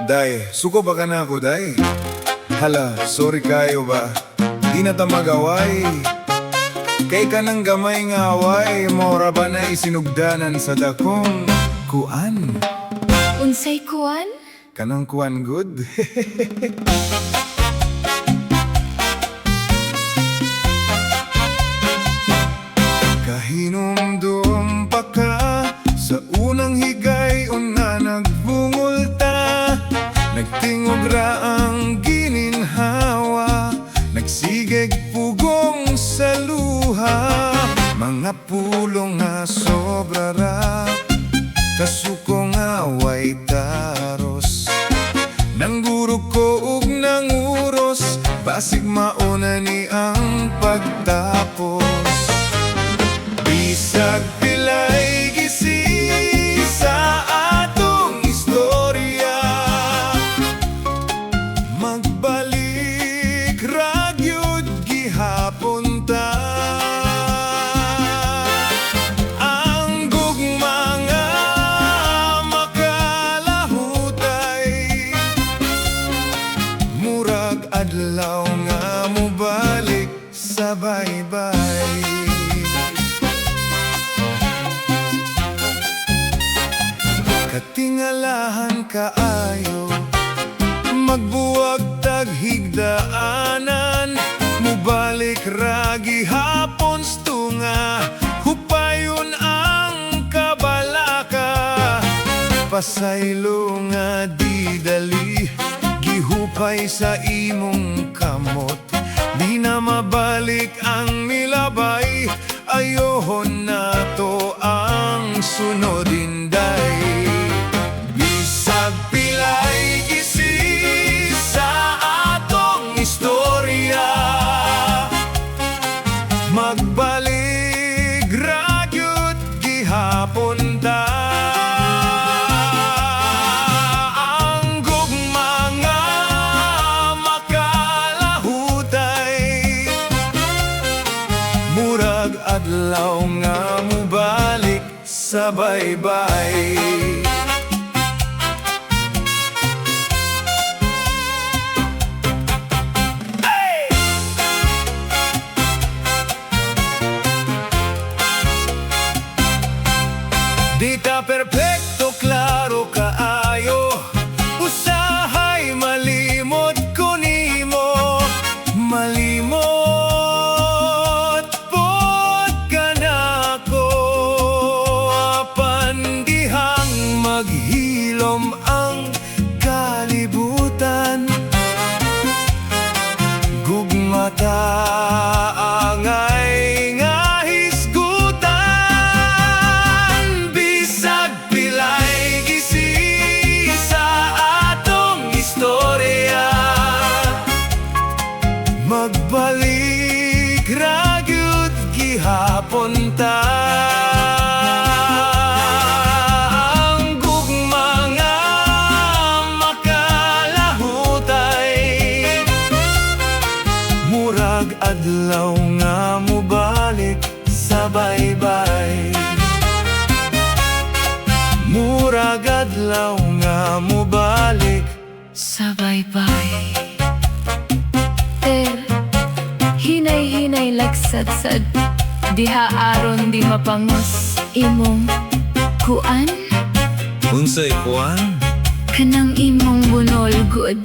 day, suko ba ka na ako, day? Hala, sorry kayo ba? Di na ta magaway. Kay ka ng gamay nga away, mora ba na isinugdanan sa dakong kuan? Unsay kuan? Kanang kuan good? Kahinumdum pa ka sa unang higay una nagbungulta. Nagtingog ra ang gininhawa, nagsigig pugong sa luha. Mga pulong nga sobra ra, kasuko nga way taros. Nangguro ko ug nanguros, basig mauna ni ang pagtapos. Bisag pilay gisi sa atong istorya, magbalik ra gyud gihapon ta. Ang gugma nga makalahutay, murag adlaw nga mobalik sa baybay. Katingalahan kaayo, magbuwag tag higdaanan, mubalik ra gihapon stunga, hupayon ang kabalaka. Pasaylo nga di dali, gihupay sa imong kamot. Di na mabalik ang nilabay, ayohon na to ang sunod inday. Bisag pilay gisi sa atong istorya, magbalik ra gyud gihapon ta. Ang gugma nga makalahutay, murag adlaw nga mubalik sa baybay. Di ta perpekto, klaro kaayo, usahay malimot ko nimo. Malimot pod ka na ko, apan dihang maghilom ang kalibutan. Gugmata angay nga hisgutan, bisag pilay gisi sa atong istorya, magbalik ra gyud gihapon ta. Ang gugma nga makalahutay, murag adlaw nga mubalik sa baybay. Murag adlaw nga mubalik Sa baybay. Hinay-hinay lagsadsad, diha aron di mapangos imong kuan. Unsay kuan? Kanang imong bunol good.